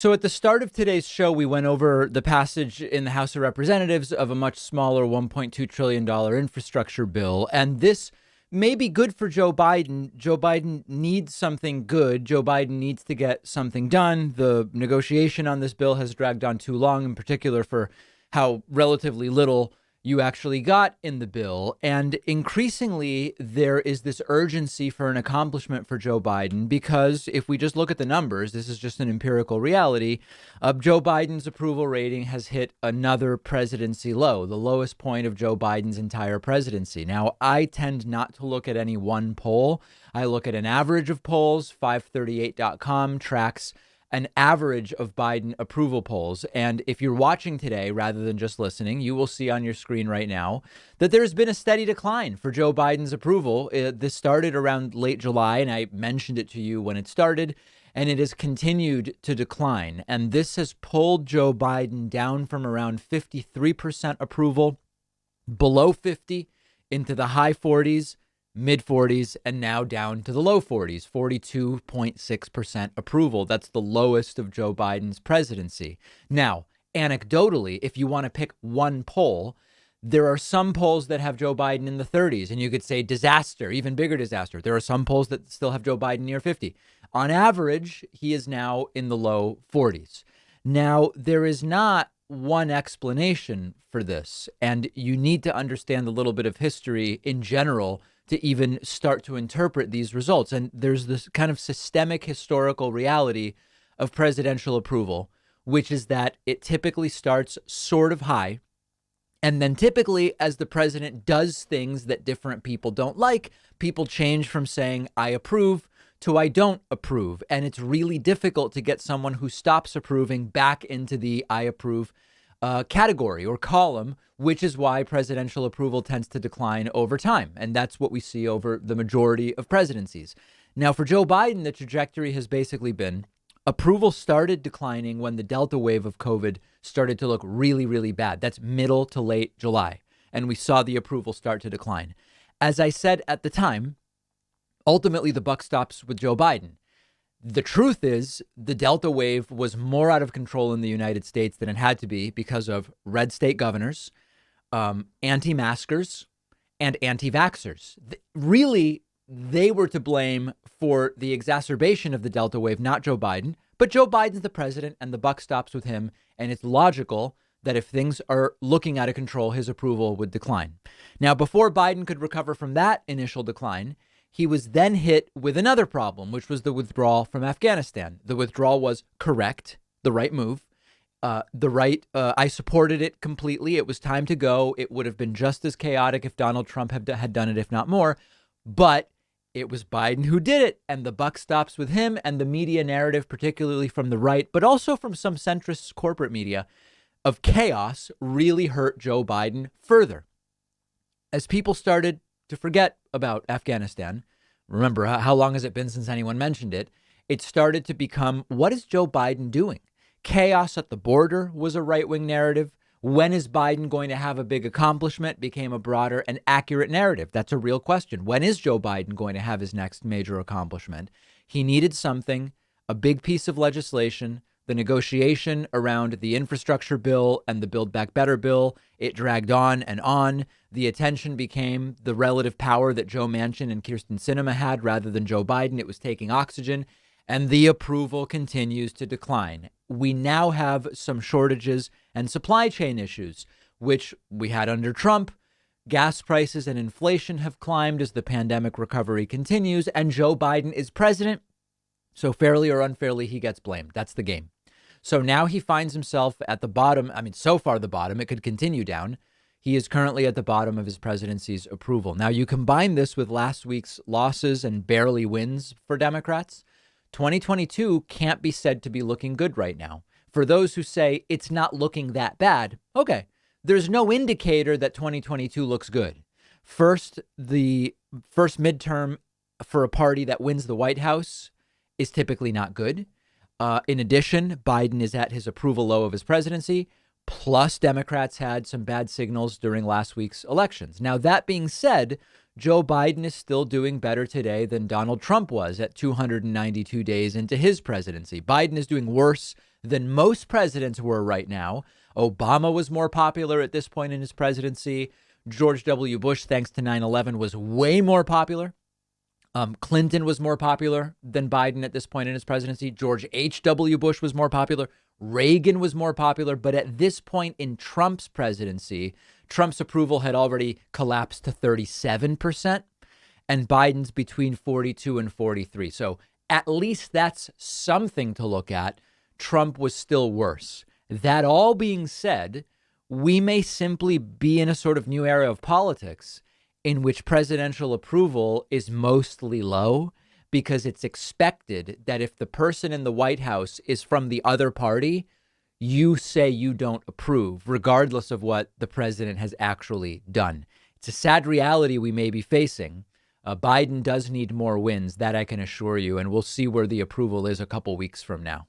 So at the start of today's show, we went over the passage in the House of Representatives of a much smaller $1.2 trillion infrastructure bill. And this may be good for Joe Biden. Joe Biden needs something good. Joe Biden needs to get something done. The negotiation on this bill has dragged on too long, in particular for how relatively little you actually got in the bill. And increasingly, there is this urgency for an accomplishment for Joe Biden, because if we just look at the numbers, this is just an empirical reality. Joe Biden's approval rating has hit another presidency low, the lowest point of Joe Biden's entire presidency. Now, I tend not to look at any one poll. I look at an average of polls. 538.com tracks an average of Biden approval polls. And if you're watching today rather than just listening, you will see on your screen right now that there's been a steady decline for Joe Biden's approval. This started around late July, and I mentioned it to you when it started, and it has continued to decline. And this has pulled Joe Biden down from around 53% approval, below 50, into the high 40s, mid 40s, and now down to the low 40s, 42.6% approval. That's the lowest of Joe Biden's presidency. Now, anecdotally, if you want to pick one poll, there are some polls that have Joe Biden in the 30s, and you could say disaster, even bigger disaster. There are some polls that still have Joe Biden near 50. On average, he is now in the low 40s. Now, there is not one explanation for this, and you need to understand a little bit of history in general to even start to interpret these results. And there's this kind of systemic historical reality of presidential approval, which is that it typically starts sort of high. And then typically, as the president does things that different people don't like, people change from saying, I approve, to I don't approve. And it's really difficult to get someone who stops approving back into the I approve category or column, which is why presidential approval tends to decline over time. And that's what we see over the majority of presidencies. Now, for Joe Biden, the trajectory has basically been approval started declining when the Delta wave of COVID started to look really, really bad. That's middle to late July. And we saw the approval start to decline. As I said at the time, ultimately, the buck stops with Joe Biden. The truth is, the Delta wave was more out of control in the United States than it had to be because of red state governors, anti-maskers, and anti-vaxxers. Really, they were to blame for the exacerbation of the Delta wave, not Joe Biden. But Joe Biden's the president, and the buck stops with him. And it's logical that if things are looking out of control, his approval would decline. Now, before Biden could recover from that initial decline, he was then hit with another problem, which was the withdrawal from Afghanistan. The withdrawal was correct, the right move. I supported it completely. It was time to go. It would have been just as chaotic if Donald Trump had done it, if not more. But it was Biden who did it. And the buck stops with him, and the media narrative, particularly from the right, but also from some centrist corporate media, of chaos really hurt Joe Biden further. As people started to forget about Afghanistan, remember, how long has it been since anyone mentioned it? It started to become, what is Joe Biden doing? Chaos at the border was a right-wing narrative. When is Biden going to have a big accomplishment became a broader and accurate narrative. That's a real question. When is Joe Biden going to have his next major accomplishment? He needed something, a big piece of legislation. The negotiation around the infrastructure bill and the Build Back Better bill, it dragged on and on. The attention became the relative power that Joe Manchin and Kyrsten Sinema had rather than Joe Biden. It was taking oxygen, and the approval continues to decline. We now have some shortages and supply chain issues, which we had under Trump. Gas prices and inflation have climbed as the pandemic recovery continues, and Joe Biden is president. So fairly or unfairly, he gets blamed. That's the game. So now he finds himself at the bottom. I mean, so far the bottom. It could continue down. He is currently at the bottom of his presidency's approval. Now, you combine this with last week's losses and barely wins for Democrats. 2022 can't be said to be looking good right now. For those who say it's not looking that bad, okay, there's no indicator that 2022 looks good. First, the first midterm for a party that wins the White House is typically not good. In addition, Biden is at his approval low of his presidency. Plus, Democrats had some bad signals during last week's elections. Now, that being said, Joe Biden is still doing better today than Donald Trump was at 292 days into his presidency. Biden is doing worse than most presidents were right now. Obama was more popular at this point in his presidency. George W. Bush, thanks to 9/11, was way more popular. Clinton was more popular than Biden at this point in his presidency. George H.W. Bush was more popular. Reagan was more popular. But at this point in Trump's presidency, Trump's approval had already collapsed to 37%, and Biden's between 42 and 43. So at least that's something to look at. Trump was still worse. That all being said, we may simply be in a sort of new era of politics in which presidential approval is mostly low, because it's expected that if the person in the White House is from the other party, you say you don't approve, regardless of what the president has actually done. It's a sad reality we may be facing. Biden does need more wins, that I can assure you, and we'll see where the approval is a couple weeks from now.